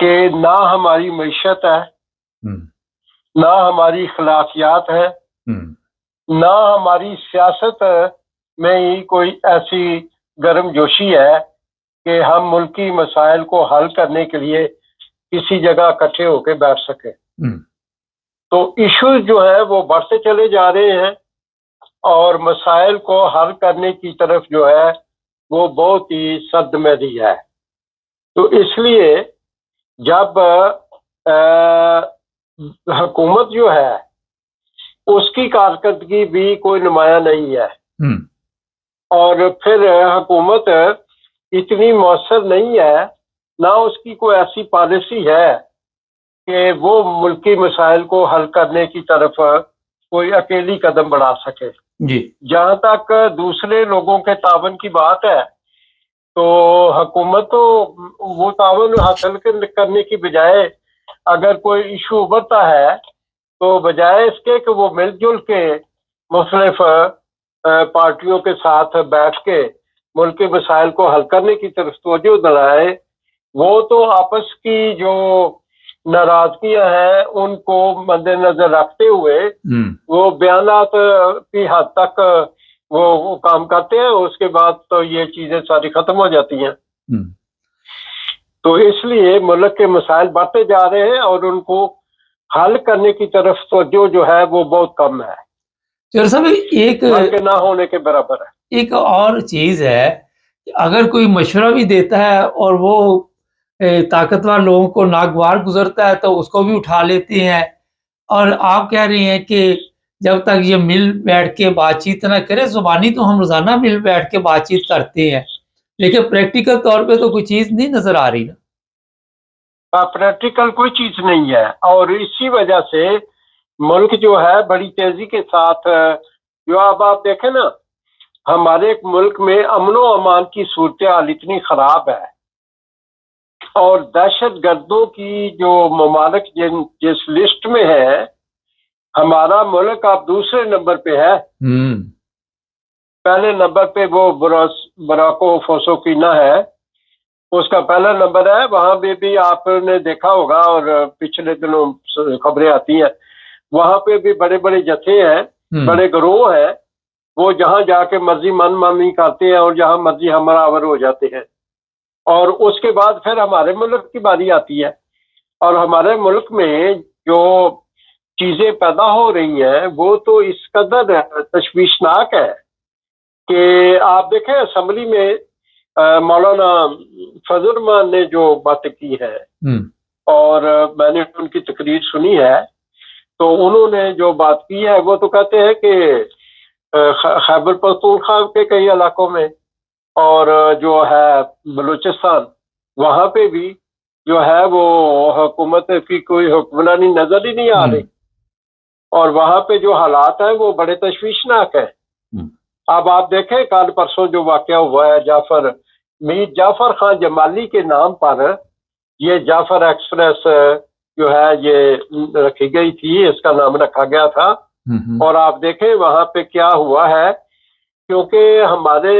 کہ نہ ہماری معیشت ہے، نہ ہماری اخلاقیات ہے، نہ ہماری سیاست میں ہی کوئی ایسی گرم جوشی ہے کہ ہم ملکی مسائل کو حل کرنے کے لیے کسی جگہ اکٹھے ہو کے بیٹھ سکیں۔ تو ایشوز جو ہے وہ بڑھتے چلے جا رہے ہیں اور مسائل کو حل کرنے کی طرف جو ہے وہ بہت ہی سد مہری ہے۔ تو اس لیے جب حکومت جو ہے اس کی کارکردگی بھی کوئی نمایاں نہیں ہے، اور پھر حکومت اتنی مؤثر نہیں ہے، نہ اس کی کوئی ایسی پالیسی ہے کہ وہ ملکی مسائل کو حل کرنے کی طرف کوئی اکیلی قدم بڑھا سکے۔ جہاں تک دوسرے لوگوں کے تعاون کی بات ہے تو حکومت تو وہ تعاون حاصل کرنے کی بجائے اگر کوئی ایشو ابھرتا ہے تو بجائے اس کے کہ وہ مل جل کے مختلف پارٹیوں کے ساتھ بیٹھ کے ملک کے مسائل کو حل کرنے کی طرف توجہ دلائے، وہ تو آپس کی جو ناراضگیاں ہیں ان کو مد نظر رکھتے ہوئے وہ بیانات کی حد تک وہ کام کرتے ہیں، اس کے بعد تو یہ چیزیں ساری ختم ہو جاتی ہیں۔ تو اس لیے ملک کے مسائل بڑھتے جا رہے ہیں اور ان کو حل کرنے کی طرف توجہ جو ہے وہ بہت کم ہے، صاحب ایک نہ ہونے کے برابر ہے۔ ایک اور چیز ہے کہ اگر کوئی مشورہ بھی دیتا ہے اور وہ طاقتور لوگوں کو ناگوار گزرتا ہے تو اس کو بھی اٹھا لیتے ہیں، اور آپ کہہ رہے ہیں کہ جب تک یہ مل بیٹھ کے بات چیت نہ کرے، زبانی تو ہم روزانہ مل بیٹھ کے بات چیت کرتے ہیں لیکن پریکٹیکل طور پہ تو کوئی چیز نہیں نظر آ رہی نا۔ پریکٹیکل کوئی چیز نہیں ہے، اور اسی وجہ سے ملک جو ہے بڑی تیزی کے ساتھ جو اب آپ دیکھیں نا، ہمارے ملک میں امن و امان کی صورتحال اتنی خراب ہے اور دہشت گردوں کی جو ممالک جس لسٹ میں ہے ہمارا ملک اب دوسرے نمبر پہ ہے۔ پہلے نمبر پہ وہ براکو فوسوکینا ہے، اس کا پہلا نمبر ہے، وہاں پہ بھی آپ نے دیکھا ہوگا اور پچھلے دنوں خبریں آتی ہیں، وہاں پہ بھی بڑے بڑے جتھے ہیں، بڑے گروہ ہیں، وہ جہاں جا کے مرضی من مانی کرتے ہیں اور جہاں مرضی ہمر آور ہو جاتے ہیں، اور اس کے بعد پھر ہمارے ملک کی باری آتی ہے، اور ہمارے ملک میں جو چیزیں پیدا ہو رہی ہیں وہ تو اس قدر تشویشناک ہے کہ آپ دیکھیں اسمبلی میں مولانا فضل الرحمان نے جو باتیں کی ہے اور میں نے ان کی تقریر سنی ہے، تو انہوں نے جو بات کی ہے وہ تو کہتے ہیں کہ خیبر پختونخوا کے کئی علاقوں میں اور جو ہے بلوچستان وہاں پہ بھی جو ہے وہ حکومت کی کوئی حکمرانی نظر ہی نہیں آ رہی، اور وہاں پہ جو حالات ہیں وہ بڑے تشویشناک ہیں۔ اب آپ دیکھیں کل پرسوں جو واقعہ ہوا ہے میر جعفر خان جمالی کے نام پر یہ جعفر ایکسپریس جو ہے یہ رکھی گئی تھی، اس کا نام رکھا گیا تھا، اور آپ دیکھیں وہاں پہ کیا ہوا ہے، کیونکہ ہمارے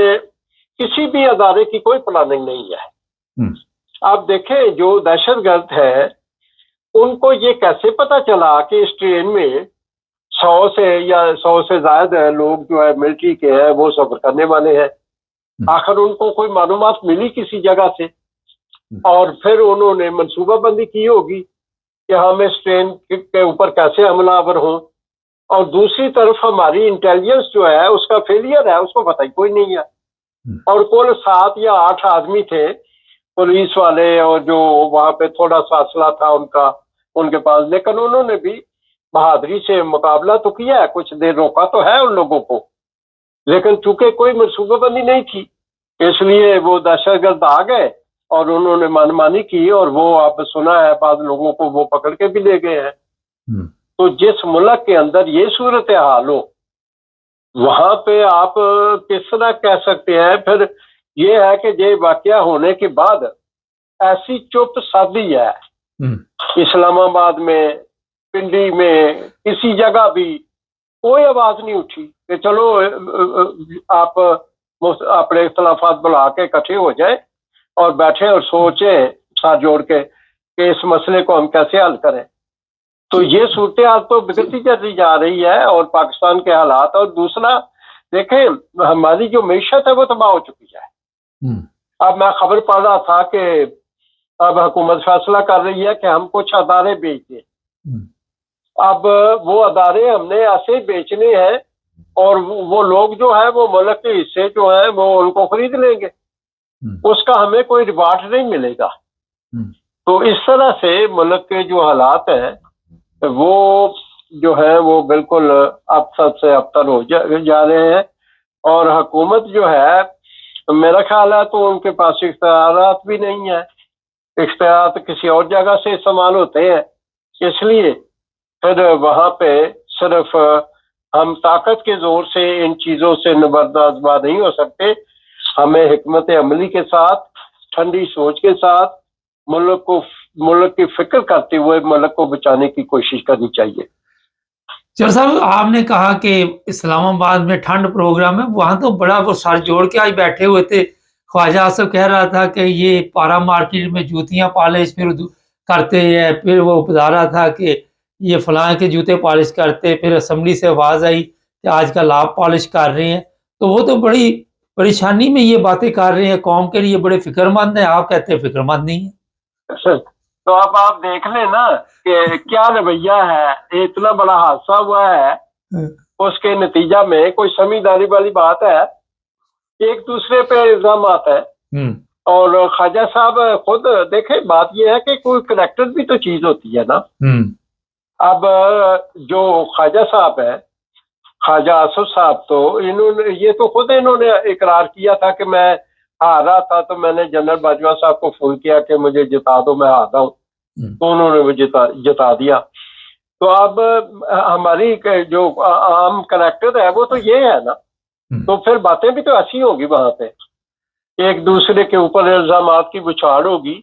کسی بھی ادارے کی کوئی پلاننگ نہیں ہے۔ آپ دیکھیں جو دہشت گرد ہے ان کو یہ کیسے پتا چلا کہ اس ٹرین میں 100 سے زائد لوگ جو ہے ملٹری کے ہیں وہ سفر کرنے والے ہیں؟ آخر ان کو کوئی معلومات ملی کسی جگہ سے، اور پھر انہوں نے منصوبہ بندی کی ہوگی کہ ہم اس ٹرین کے اوپر کیسے حملہ آور ہوں، اور دوسری طرف ہماری انٹیلیجنس جو ہے اس کا فیلئر ہے، اس کو پتہ ہی کوئی نہیں ہے، اور کل 7 یا 8 آدمی تھے پولیس والے اور جو وہاں پہ تھوڑا سا اسلحہ تھا ان کے پاس، لیکن انہوں نے بھی بہادری سے مقابلہ تو کیا ہے، کچھ دیر روکا تو ہے ان لوگوں کو، لیکن چونکہ کوئی منصوبہ بندی نہیں تھی اس لیے وہ دہشت گرد آ گئے اور انہوں نے من مانی کی، اور وہ آپ سنا ہے بعض لوگوں کو وہ پکڑ کے بھی لے گئے ہیں۔ تو جس ملک کے اندر یہ صورتحال ہو وہاں پہ آپ کس طرح کہہ سکتے ہیں؟ پھر یہ ہے کہ یہ واقعہ ہونے کے بعد ایسی چپ سادی ہے، اسلام آباد میں، پنڈی میں، کسی جگہ بھی کوئی آواز نہیں اٹھی کہ چلو آپ اپنے اختلافات بلا کے اکٹھے ہو جائیں اور بیٹھے اور سوچیں ساتھ جوڑ کے کہ اس مسئلے کو ہم کیسے حل کریں. تو یہ صورتحال تو بگڑتی چلی جا رہی ہے اور پاکستان کے حالات. اور دوسرا دیکھیں ہماری جو معیشت ہے وہ تباہ ہو چکی ہے. اب میں خبر پڑھ رہا تھا کہ اب حکومت فیصلہ کر رہی ہے کہ ہم کچھ ادارے بیچ دیں. اب وہ ادارے ہم نے ایسے بیچنے ہیں اور وہ لوگ جو ہے وہ ملک کے حصے جو ہیں وہ ان کو خرید لیں گے, اس کا ہمیں کوئی ریوارڈ نہیں ملے گا. تو اس طرح سے ملک کے جو حالات ہیں وہ جو ہے وہ بالکل ابتر سے ابتر ہو جا رہے ہیں. اور حکومت جو ہے میرا خیال ہے تو ان کے پاس اختیارات بھی نہیں ہیں, اختیارات کسی اور جگہ سے استعمال ہوتے ہیں. اس لیے پھر وہاں پہ صرف ہم طاقت کے زور سے ان چیزوں سے نبردازبا نہیں ہو سکتے. ہمیں حکمت عملی کے ساتھ, ٹھنڈی سوچ کے ساتھ ملک کی فکر کرتے ہوئے ملک کو بچانے کی کوشش کرنی چاہیے. چور صاحب آپ نے کہا کہ اسلام آباد میں ٹھنڈ پروگرام ہے, وہاں تو بڑا وہ سر جوڑ کے آج بیٹھے ہوئے تھے. خواجہ آصف کہہ رہا تھا کہ یہ پارا مارکیٹ میں جوتیاں پالش پھر کرتے ہیں, پھر وہ بتا رہا تھا کہ یہ فلاں کے جوتے پالش کرتے, پھر اسمبلی سے آواز آئی کہ آج کل آپ پالش کر رہے ہیں. تو وہ تو بڑی پریشانی میں یہ باتیں کر رہے ہیں, قوم کے لیے بڑے فکر مند ہیں, آپ کہتے ہیں فکر مند نہیں ہیں. تو اب آپ دیکھ لیں نا کہ کیا رویہ ہے. اتنا بڑا حادثہ ہوا ہے, اس کے نتیجہ میں کوئی سمجھداری والی بات ہے, ایک دوسرے پہ الزامات ہے. اور خواجہ صاحب خود دیکھیں بات یہ ہے کہ کوئی کریکٹر بھی تو چیز ہوتی ہے نا. اب جو خواجہ صاحب ہے, خواجہ آصف صاحب, تو یہ تو خود انہوں نے اقرار کیا تھا کہ میں ہار رہا تھا تو میں نے جنرل باجوہ صاحب کو فون کیا کہ مجھے جتا دو, میں ہار رہا ہوں. تو انہوں نے مجھے جتا دیا. تو اب ہماری جو عام کریکٹر ہے وہ تو یہ ہے نا. تو پھر باتیں بھی تو ایسی ہوگی وہاں پہ, ایک دوسرے کے اوپر الزامات کی بچھاڑ ہوگی.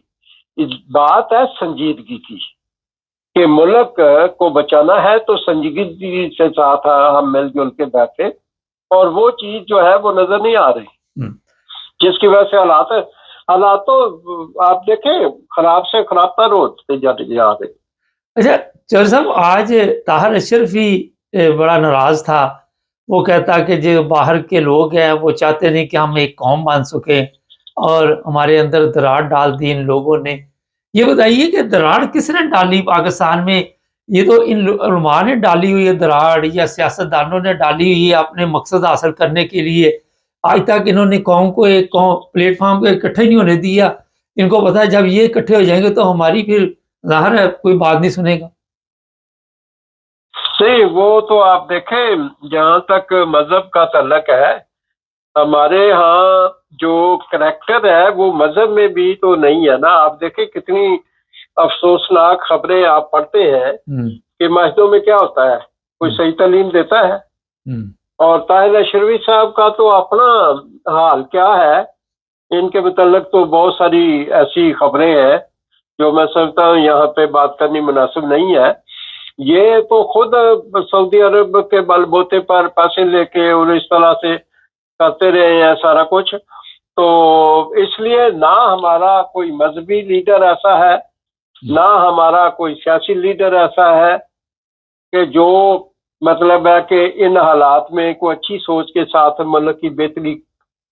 بات ہے سنجیدگی کی کہ ملک کو بچانا ہے تو سنجیدگی سے ساتھ ہم مل جل کے بیٹھے, اور وہ چیز جو ہے وہ نظر نہیں آ رہی, جس کی وجہ سے حالات تو آپ دیکھیں خراب سے خراب تر ہوتے جا رہے. اچھا چور صاحب, آج طاہر اشرف ہی بڑا ناراض تھا. وہ کہتا کہ جو باہر کے لوگ ہیں وہ چاہتے نہیں کہ ہم ایک قوم بن سکیں, اور ہمارے اندر دراڑ ڈال دی ان لوگوں نے. یہ بتائیے کہ دراڑ کس نے ڈالی پاکستان میں؟ یہ تو ان علماء نے ڈالی ہوئی ہے دراڑ, یا سیاستدانوں نے ڈالی ہوئی ہے اپنے مقصد حاصل کرنے کے لیے. آج تک انہوں نے قوم کو ایک پلیٹ فارم پہ اکٹھے نہیں ہونے دیا. ان کو پتا ہے جب یہ اکٹھے ہو جائیں گے تو ہماری پھر ظاہر ہے کوئی بات نہیں سنے گا. صحیح, وہ تو آپ دیکھیں جہاں تک مذہب کا تعلق ہے, ہمارے ہاں جو کریکٹر ہے وہ مذہب میں بھی تو نہیں ہے نا. آپ دیکھیں کتنی افسوسناک خبریں آپ پڑھتے ہیں کہ مسجدوں میں کیا ہوتا ہے, کوئی صحیح تعلیم دیتا ہے. اور طاہر اشرفی صاحب کا تو اپنا حال کیا ہے, ان کے متعلق تو بہت ساری ایسی خبریں ہیں جو میں سمجھتا ہوں یہاں پہ بات کرنی مناسب نہیں ہے. یہ تو خود سعودی عرب کے بل بوتے پر پیسے لے کے اور اس طرح سے کرتے رہے ہیں سارا کچھ. تو اس لیے نہ ہمارا کوئی مذہبی لیڈر ایسا ہے, نہ ہمارا کوئی سیاسی لیڈر ایسا ہے کہ جو مطلب ہے کہ ان حالات میں کوئی اچھی سوچ کے ساتھ ملک کی بہتری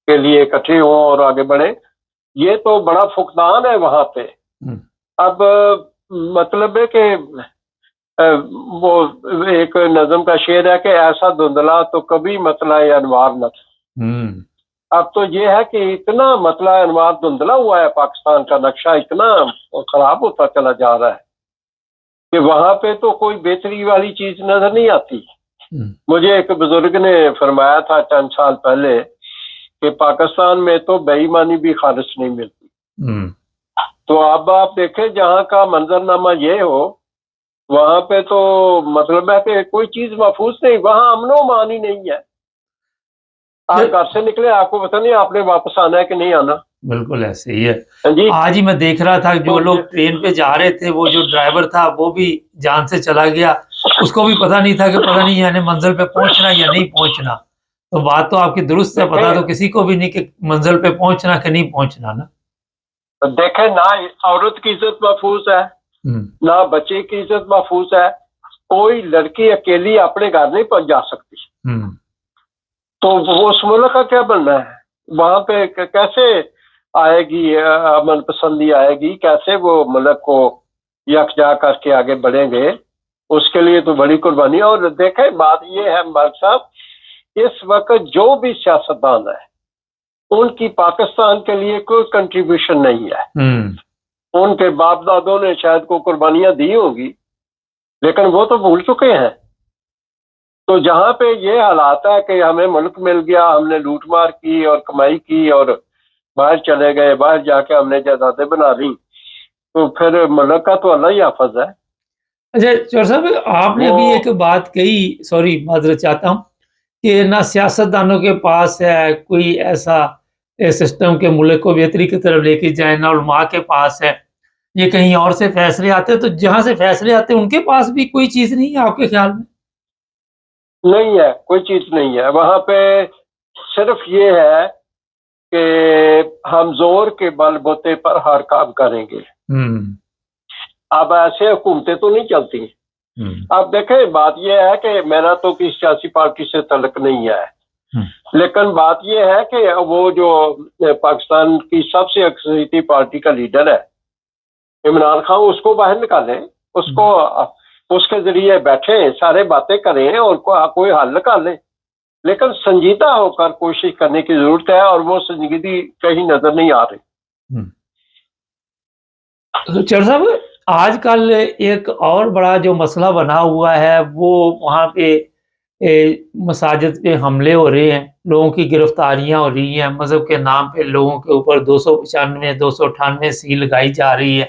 کے لیے اکٹھے ہوں اور آگے بڑھیں. یہ تو بڑا فقدان ہے وہاں پہ. اب مطلب ہے کہ وہ ایک نظم کا شعر ہے کہ ایسا دھندلا تو کبھی مطلع انوار نہ تھا. اب تو یہ ہے کہ اتنا مطلع انوار دھندلا ہوا ہے, پاکستان کا نقشہ اتنا خراب ہوتا چلا جا رہا ہے کہ وہاں پہ تو کوئی بہتری والی چیز نظر نہیں آتی. مجھے ایک بزرگ نے فرمایا تھا چند سال پہلے کہ پاکستان میں تو بے ایمانی بھی خالص نہیں ملتی. تو اب آپ دیکھیں جہاں کا منظرنامہ یہ ہو وہاں پہ تو مطلب ہے کہ کوئی چیز محفوظ نہیں, وہاں امن و امان ہی نہیں ہے. آپ گھر سے نکلے آپ کو پتہ نہیں آپ نے واپس آنا ہے کہ نہیں آنا. بالکل ایسے ہی ہے. آج ہی میں دیکھ رہا تھا جو لوگ ٹرین پہ جا رہے تھے, وہ جو ڈرائیور تھا وہ بھی جان سے چلا گیا, اس کو بھی پتہ نہیں تھا کہ پتہ نہیں یعنی منزل پہ پہنچنا یا نہیں پہنچنا. تو بات تو آپ کی درست ہے, پتہ تو کسی کو بھی نہیں کہ منزل پہ پہنچنا کہ نہیں پہنچنا نا. دیکھیں نہ عورت کی عزت محفوظ ہے, نہ بچے کی عزت محفوظ ہے. کوئی لڑکی اکیلی اپنے گھر نہیں پہنچ جا سکتی. تو اس ملک کا کیا بننا ہے؟ وہاں پہ کیسے آئے گی امن پسندی آئے گی؟ کیسے وہ ملک کو یکجا کر کے آگے بڑھیں گے؟ اس کے لیے تو بڑی قربانی. اور دیکھیں بات یہ ہے ملک صاحب، اس وقت جو بھی سیاستدان ہے ان کی پاکستان کے لیے کوئی کنٹریبیوشن نہیں ہے. ان کے باپ دادوں نے شاید کو قربانیاں دی ہوں گی لیکن وہ تو بھول چکے ہیں. تو جہاں پہ یہ حالات ہے کہ ہمیں ملک مل گیا، ہم نے لوٹ مار کی اور کمائی کی اور باہر چلے گئے، باہر جا کے ہم نے جائیدادیں بنا لی، تو پھر ملک کا تو اللہ ہی حافظ ہے. اچھا چور صاحب، آپ نے ابھی ایک بات کہی، سوری معذرت چاہتا ہوں، کہ نہ سیاستدانوں کے پاس ہے کوئی ایسا سسٹم کہ ملک کو بہتری کی طرف لے کے جائے، نہ علماء کے پاس ہے، یہ کہیں اور سے فیصلے آتے ہیں. تو جہاں سے فیصلے آتے ہیں ان کے پاس بھی کوئی چیز نہیں ہے آپ کے خیال میں؟ نہیں ہے، کوئی چیز نہیں ہے. وہاں پہ صرف یہ ہے کہ ہم زور کے بل بوتے پر ہر کام کریں گے. اب ایسے حکومتیں تو نہیں چلتی. اب دیکھیں بات یہ ہے کہ میرا تو کسی سیاسی پارٹی سے تعلق نہیں ہے، لیکن بات یہ ہے کہ وہ جو پاکستان کی سب سے اکثریتی پارٹی کا لیڈر ہے عمران خان، اس کو باہر نکالیں، اس کو اس کے ذریعے بیٹھیں، سارے باتیں کریں اور کوئی حل نکالیں. لیکن سنجیدہ ہو کر کوشش کرنے کی ضرورت ہے، اور وہ سنجیدگی کہیں نظر نہیں آ رہی. چور صاحب، آج کل ایک اور بڑا جو مسئلہ بنا ہوا ہے وہ وہاں پہ مساجد پہ حملے ہو رہے ہیں، لوگوں کی گرفتاریاں ہو رہی ہیں، مذہب کے نام پہ لوگوں کے اوپر 295 298 سی لگائی جا رہی ہے،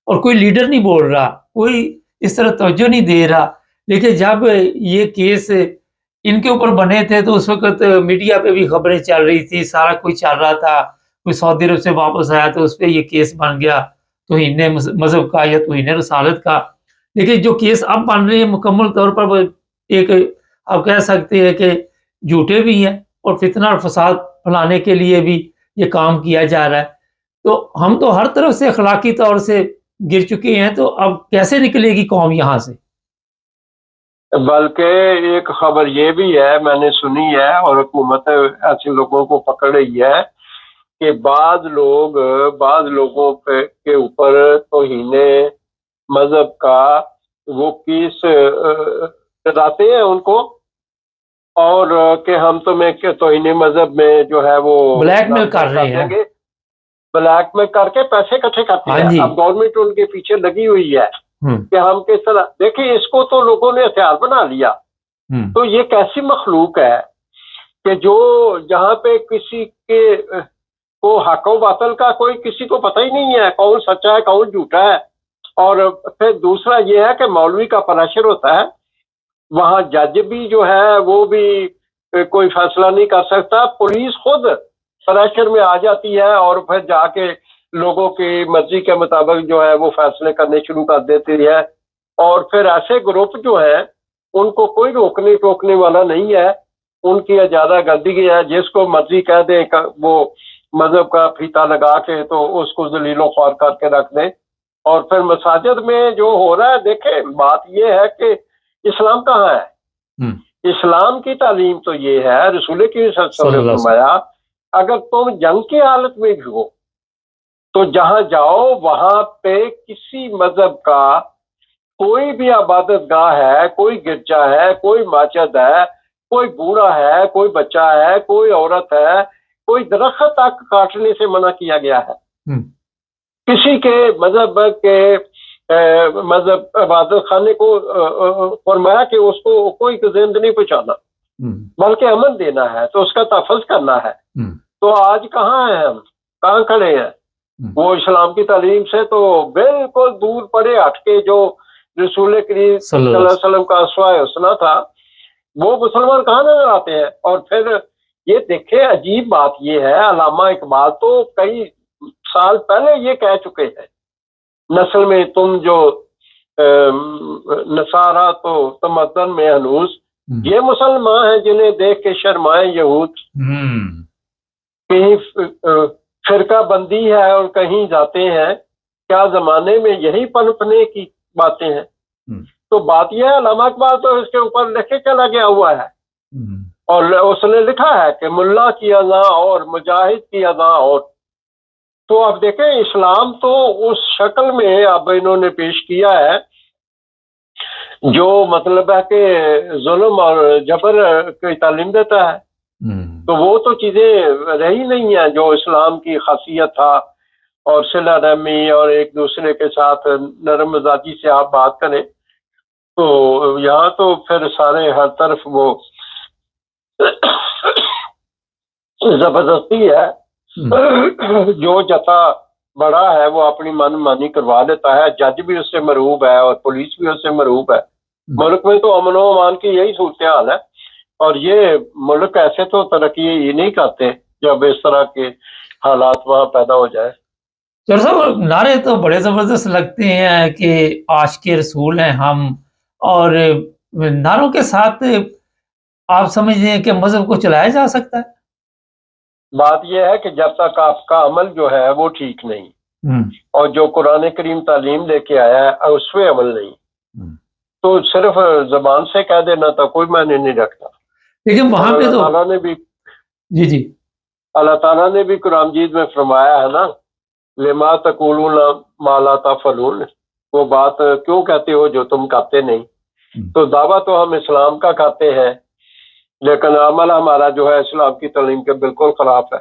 اور کوئی لیڈر نہیں بول رہا، کوئی اس طرح توجہ نہیں دے رہا. لیکن جب یہ کیس ان کے اوپر بنے تھے تو اس وقت میڈیا پہ بھی خبریں چل رہی تھی، سارا کوئی چل رہا تھا. کوئی سعودی عرب سے واپس آیا تو اس پہ یہ کیس بن گیا توہین مذہب کا یا توہین رسالت کا. لیکن جو کیس اب بن رہے ہیں مکمل طور پر وہ ایک آپ کہہ سکتے ہیں کہ جھوٹے بھی ہیں اور فتنہ اور فساد پھیلانے کے لیے بھی یہ کام کیا جا رہا ہے. تو ہم تو ہر طرف سے اخلاقی طور سے گر چکے ہیں، تو اب کیسے نکلے گی قوم یہاں سے؟ بلکہ ایک خبر یہ بھی ہے، میں نے سنی ہے، اور حکومت ایسے لوگوں کو پکڑ رہی ہے کہ بعض لوگوں کے اوپر توہین مذہب کا وہ کیس ڈراتے ہیں ان کو، اور کہ ہم تمہیں توہین مذہب میں جو ہے وہ بلیک میل کر رہے ہیں، بلیک میل کر کے پیسے اکٹھے کرتے ہیں. اب گورنمنٹ ان کے پیچھے لگی ہوئی ہے کہ ہم کس طرح، دیکھیں اس کو تو لوگوں نے ہتھیار بنا لیا. تو یہ کیسی مخلوق ہے کہ جو جہاں پہ کسی کے کو حق و باطل کا کوئی کسی کو پتہ ہی نہیں ہے، کون سچا ہے کون جھوٹا ہے. اور پھر دوسرا یہ ہے کہ مولوی کا پریشر ہوتا ہے، وہاں جج بھی جو ہے وہ بھی کوئی فیصلہ نہیں کر سکتا، پولیس خود پریشر میں آ جاتی ہے اور پھر جا کے لوگوں کی مرضی کے مطابق جو ہے وہ فیصلے کرنے شروع کر دیتی ہے. اور پھر ایسے گروپ جو ہیں ان کو کوئی روکنے ٹوکنے والا نہیں ہے، ان کی اجازہ گردی ہے، جس کو مرضی کہہ دیں وہ مذہب کا پھیتا لگا کے تو اس کو ذلیل و خوار کر کے رکھ دیں. اور پھر مساجد میں جو ہو رہا ہے، دیکھیں بات یہ ہے کہ اسلام کہاں ہے؟ اسلام کی تعلیم تو یہ ہے، رسول کی صلی اللہ علیہ وسلم نے فرمایا اگر تم جنگ کی حالت میں بھی ہو تو جہاں جاؤ وہاں پہ کسی مذہب کا کوئی بھی عبادت گاہ ہے، کوئی گرجا ہے، کوئی مسجد ہے، کوئی بوڑھا ہے، کوئی بچہ ہے، کوئی عورت ہے، کوئی درخت تک کاٹنے سے منع کیا گیا ہے. کسی کے مذہب عبادت خانے کو فرمایا کہ اس کو کوئی زند نہیں پہنچانا بلکہ امن دینا ہے، تو اس کا تحفظ کرنا ہے. تو آج کہاں ہیں ہم، کہاں کھڑے ہیں؟ وہ اسلام کی تعلیم سے تو بالکل دور پڑے ہٹ کے جو رسول کریم صلی اللہ علیہ وسلم کا اسوہ حسنہ تھا وہ مسلمان کہاں نظر آتے ہیں. اور پھر یہ دیکھیں عجیب بات یہ ہے، علامہ اقبال تو کئی سال پہلے یہ کہہ چکے ہیں، نسل میں تم جو نصارہ تو تمدن میں ہنوز، یہ مسلمان ہیں جنہیں دیکھ کے شرمائے یہود. کہیں فرقہ بندی ہے اور کہیں جاتے ہیں کیا زمانے میں یہی پنپنے کی باتیں ہیں؟ تو بات یہ ہے علامہ اقبال تو اس کے اوپر لکھے چلا گیا ہوا ہے، اور اس نے لکھا ہے کہ ملا کی اذاں اور مجاہد کی اذاں اور. تو اب دیکھیں اسلام تو اس شکل میں اب انہوں نے پیش کیا ہے جو مطلب ہے کہ ظلم اور جبر کی تعلیم دیتا ہے. تو وہ تو چیزیں رہی نہیں ہیں جو اسلام کی خاصیت تھا، اور صلہ رحمی اور ایک دوسرے کے ساتھ نرم مزاجی سے آپ بات کریں. تو یہاں تو پھر سارے ہر طرف وہ زبردستی ہے. جو جتا بڑا ہے وہ اپنی من مانی کروا لیتا ہے، جج بھی اس سے مرعوب ہے اور پولیس بھی اس سے مرعوب ہے. ملک میں تو امن و امان کی یہی صورتحال ہے، اور یہ ملک ایسے تو ترقی یہ نہیں کرتے جب اس طرح کے حالات وہاں پیدا ہو جائے. چلو صاحب، نعرے تو بڑے زبردست لگتے ہیں کہ عاشق رسول ہیں ہم، اور نعروں کے ساتھ آپ سمجھتے ہیں کہ مذہب کو چلایا جا سکتا ہے؟ بات یہ ہے کہ جب تک آپ کا عمل جو ہے وہ ٹھیک نہیں، اور جو قرآن کریم تعلیم لے کے آیا ہے اس پہ عمل نہیں، تو صرف زبان سے کہہ دینا تو کوئی معنی نہیں رکھتا. لیکن وہاں پہ اللہ تو تعالیٰ نے بھی جی اللہ تعالیٰ نے بھی قرآن مجید میں فرمایا ہے نا، لما تقولون ما لا تفعلون، وہ بات کیوں کہتے ہو جو تم کرتے نہیں. تو دعویٰ تو ہم اسلام کا کرتے ہیں، لیکن عمل ہمارا جو ہے اسلام کی تعلیم کے بالکل خلاف ہے.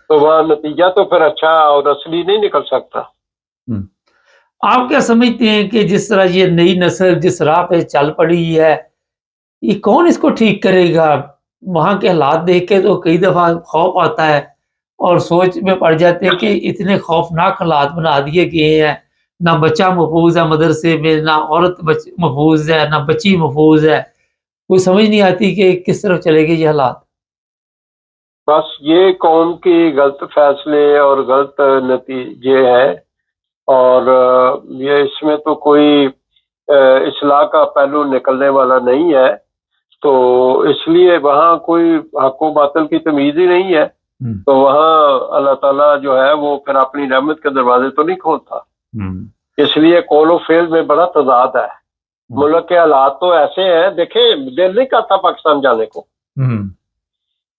تو وہاں نتیجہ تو پھر اچھا اور اصلی نہیں نکل سکتا. آپ کیا سمجھتے ہیں کہ جس طرح یہ نئی نسل جس راہ پہ چل پڑی ہے، یہ کون اس کو ٹھیک کرے گا؟ وہاں کے حالات دیکھ کے تو کئی دفعہ خوف آتا ہے اور سوچ میں پڑ جاتے ہیں کہ اتنے خوفناک حالات بنا دیے گئے ہیں، نہ بچہ محفوظ ہے مدرسے میں، نہ عورت محفوظ ہے، نہ بچی محفوظ ہے. کوئی سمجھ نہیں آتی کہ کس طرف چلے گے یہ حالات. بس یہ قوم کی غلط فیصلے اور غلط نتیجے ہیں، اور یہ اس میں تو کوئی اصلاح کا پہلو نکلنے والا نہیں ہے. تو اس لیے وہاں کوئی حق و باطل کی تمیز ہی نہیں ہے. تو وہاں اللہ تعالیٰ جو ہے وہ پھر اپنی رحمت کے دروازے تو نہیں کھولتا. اس لیے قول و فعل میں بڑا تضاد ہے. ملک کے حالات تو ایسے ہیں، دیکھیں دل نہیں کرتا پاکستان جانے کو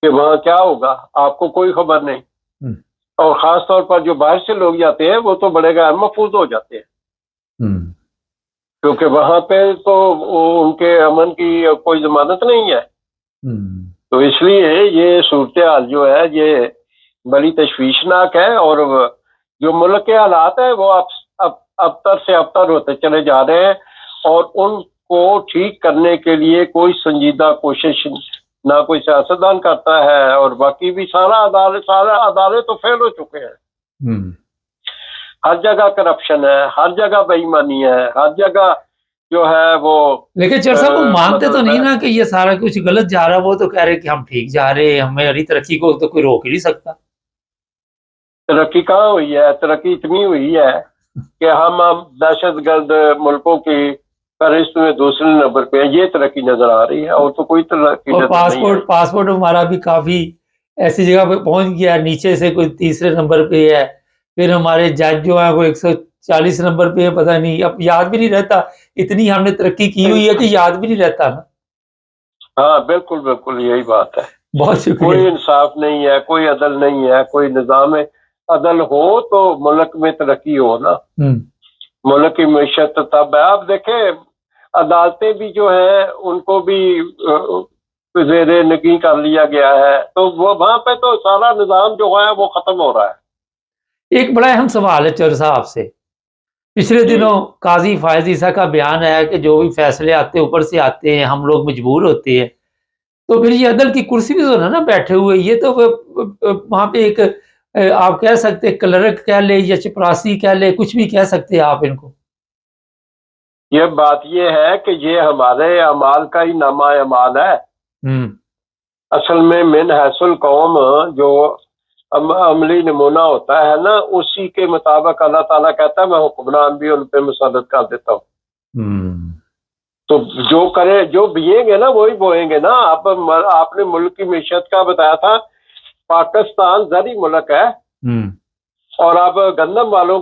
کہ وہاں کیا ہوگا، آپ کو کوئی خبر نہیں. اور خاص طور پر جو باہر سے لوگ جاتے ہیں وہ تو بڑے غیر محفوظ ہو جاتے ہیں، کیونکہ وہاں پہ تو ان کے امن کی کوئی ضمانت نہیں ہے. تو اس لیے یہ صورتحال جو ہے یہ بڑی تشویشناک ہے، اور جو ملک کے حالات ہیں وہ ابتر سے ابتر ہوتے چلے جا رہے ہیں، اور ان کو ٹھیک کرنے کے لیے کوئی سنجیدہ کوشش نہ کوئی سیاستدان کرتا ہے، اور باقی بھی سارا ادارے تو فیل ہو چکے ہیں. ہر جگہ کرپشن ہے، ہر جگہ بے ایمانی ہے، ہر جگہ جو ہے وہ. لیکن چر صاحب وہ مانتے تو نہیں نا کہ یہ سارا کچھ غلط جا رہا ہے، وہ تو کہہ رہے کہ ہم ٹھیک جا رہے ہیں، ہماری ترقی کو تو کوئی روک ہی نہیں سکتا. ترقی کہاں ہوئی ہے؟ ترقی اتنی ہوئی ہے کہ ہم دہشت گرد ملکوں کی فہرست میں دوسرے نمبر پہ ہیں. یہ ترقی نظر آ رہی ہے، اور تو کوئی ترقی اور نظر نہیں ہے. پاسپورٹ ہمارا بھی کافی ایسی جگہ پہ پہنچ گیا، نیچے سے کوئی تیسرے نمبر پہ ہے. پھر ہمارے جج جو ہیں وہ 140 نمبر پہ ہے، پتہ نہیں، اب یاد بھی نہیں رہتا. اتنی ہم نے ترقی کی ہوئی ہے کہ یاد بھی نہیں رہتا نا. ہاں بالکل بالکل یہی بات ہے. بہت شکریہ. کوئی انصاف نہیں ہے، کوئی عدل نہیں ہے، کوئی نظام عدل ہو تو ملک میں ترقی ہو نا. ملک کی معیشت تب ہے. آپ دیکھیں عدالتیں بھی جو ہیں ان کو بھی زیر نگیں کر لیا گیا ہے، تو وہ وہاں پہ تو سارا نظام جو ہے وہ ختم ہو رہا ہے. ایک بڑا اہم سوال ہے چور صاحب سے. پچھلے دنوں قاضی فائز عیسیٰ کا بیان ہے کہ جو بھی فیصلے آتے اوپر سے آتے ہیں، ہم لوگ مجبور ہوتے ہیں. تو پھر یہ عدل کی کرسی بھی تو نا بیٹھے ہوئے، یہ تو وہاں پہ ایک آپ کہہ سکتے کلرک کہہ لے یا چپراسی کہہ لے، کچھ بھی کہہ سکتے آپ ان کو. یہ بات یہ ہے کہ یہ ہمارے اعمال کا ہی نامہ اعمال ہے. اصل میں من حیث القوم جو عملی نمونہ ہوتا ہے نا، اسی کے مطابق اللہ تعالیٰ کہتا ہے میں حکمران بھی ان پہ مسلط کر دیتا ہوں. تو جو کرے جو بیئیں گے نا وہی بوئیں گے نا. آپ نے ملک کی معیشت کا بتایا تھا. پاکستان زرعی ملک ہے، اور اب گندم والوں